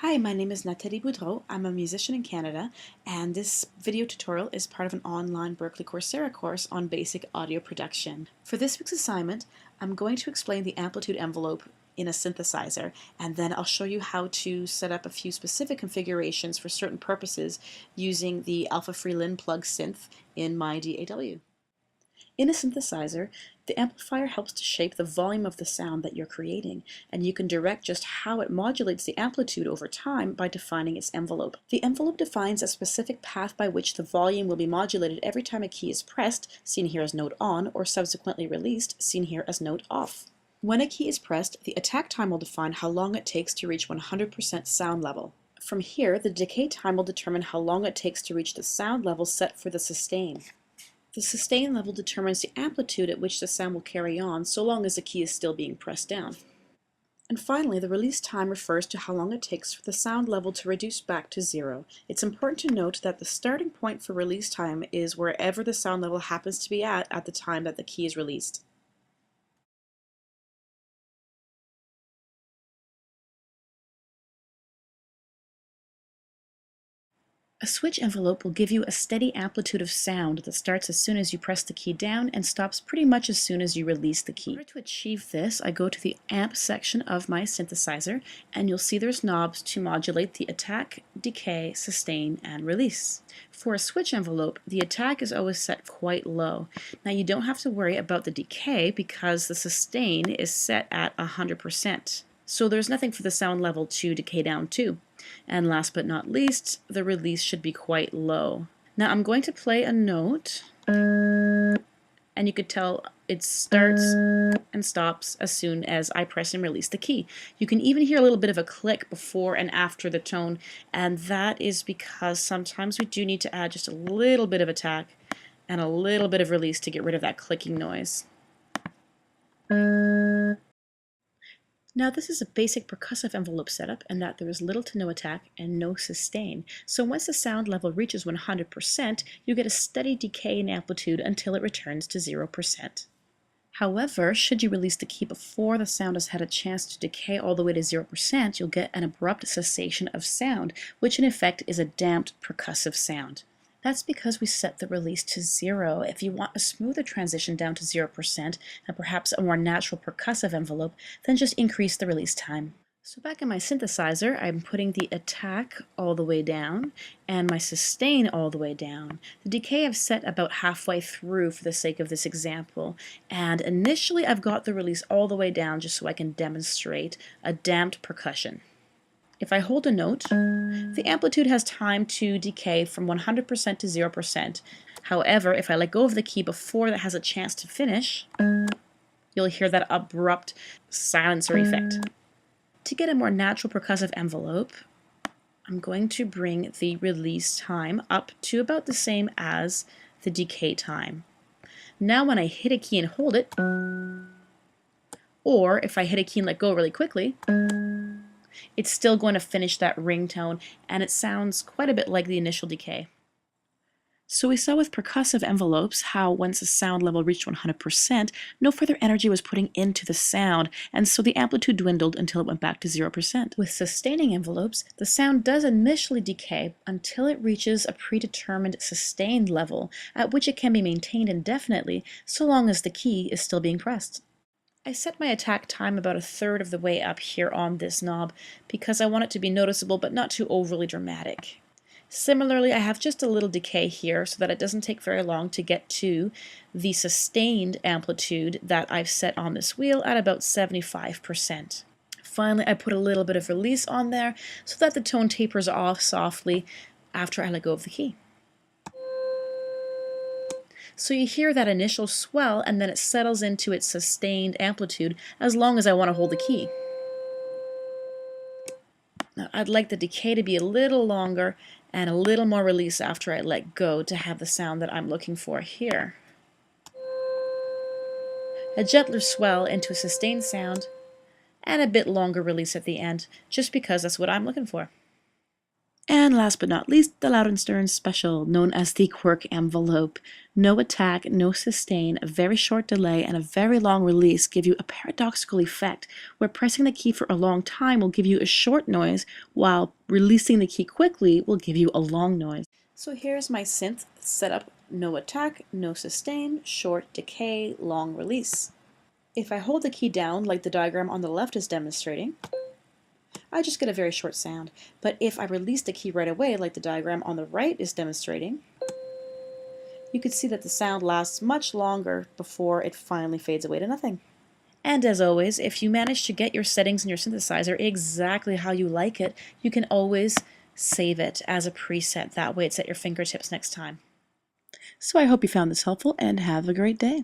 Hi, my name is Nathalie Boudreau. I'm a musician in Canada, and this video tutorial is part of an online Berklee Coursera course on basic audio production. For this week's assignment, I'm going to explain the amplitude envelope in a synthesizer, and then I'll show you how to set up a few specific configurations for certain purposes using the alpha-free Lin plug synth in my DAW. In a synthesizer, the amplifier helps to shape the volume of the sound that you're creating, and you can direct just how it modulates the amplitude over time by defining its envelope. The envelope defines a specific path by which the volume will be modulated every time a key is pressed, seen here as note on, or subsequently released, seen here as note off. When a key is pressed, the attack time will define how long it takes to reach 100% sound level. From here, the decay time will determine how long it takes to reach the sound level set for the sustain. The sustain level determines the amplitude at which the sound will carry on so long as the key is still being pressed down. And finally, the release time refers to how long it takes for the sound level to reduce back to zero. It's important to note that the starting point for release time is wherever the sound level happens to be at the time that the key is released. A switch envelope will give you a steady amplitude of sound that starts as soon as you press the key down and stops pretty much as soon as you release the key. In order to achieve this, I go to the amp section of my synthesizer, and you'll see there's knobs to modulate the attack, decay, sustain, and release. For a switch envelope, the attack is always set quite low. Now you don't have to worry about the decay because the sustain is set at 100%. So there's nothing for the sound level to decay down to. And last but not least, the release should be quite low. Now I'm going to play a note, and you could tell it starts and stops as soon as I press and release the key. You can even hear a little bit of a click before and after the tone, and that is because sometimes we do need to add just a little bit of attack and a little bit of release to get rid of that clicking noise. Now this is a basic percussive envelope setup in that there is little to no attack and no sustain. So once the sound level reaches 100%, you get a steady decay in amplitude until it returns to 0%. However, should you release the key before the sound has had a chance to decay all the way to 0%, you'll get an abrupt cessation of sound, which in effect is a damped percussive sound. That's because we set the release to 0. If you want a smoother transition down to 0% and perhaps a more natural percussive envelope, then just increase the release time. So back in my synthesizer, I'm putting the attack all the way down and my sustain all the way down. The decay I've set about halfway through for the sake of this example, and initially I've got the release all the way down just so I can demonstrate a damped percussion. If I hold a note, the amplitude has time to decay from 100% to 0%. However, if I let go of the key before that has a chance to finish, you'll hear that abrupt silencer effect. To get a more natural percussive envelope, I'm going to bring the release time up to about the same as the decay time. Now when I hit a key and hold it, or if I hit a key and let go really quickly, it's still going to finish that ringtone, and it sounds quite a bit like the initial decay. So we saw with percussive envelopes how once the sound level reached 100%, no further energy was putting into the sound, and so the amplitude dwindled until it went back to 0%. With sustaining envelopes, the sound does initially decay until it reaches a predetermined sustained level, at which it can be maintained indefinitely so long as the key is still being pressed. I set my attack time about 1/3 of the way up here on this knob because I want it to be noticeable but not too overly dramatic. Similarly, I have just a little decay here so that it doesn't take very long to get to the sustained amplitude that I've set on this wheel at about 75%. Finally, I put a little bit of release on there so that the tone tapers off softly after I let go of the key. So you hear that initial swell and then it settles into its sustained amplitude as long as I want to hold the key. Now I'd like the decay to be a little longer and a little more release after I let go to have the sound that I'm looking for here. A gentler swell into a sustained sound and a bit longer release at the end, just because that's what I'm looking for. And last but not least, the Louden Sterns special, known as the quirk envelope. No attack, no sustain, a very short delay, and a very long release give you a paradoxical effect where pressing the key for a long time will give you a short noise, while releasing the key quickly will give you a long noise. So here's my synth setup: no attack, no sustain, short decay, long release. If I hold the key down like the diagram on the left is demonstrating, I just get a very short sound. But if I release the key right away, like the diagram on the right is demonstrating, you can see that the sound lasts much longer before it finally fades away to nothing. And as always, if you manage to get your settings in your synthesizer exactly how you like it, you can always save it as a preset. That way it's at your fingertips next time. So I hope you found this helpful, and have a great day.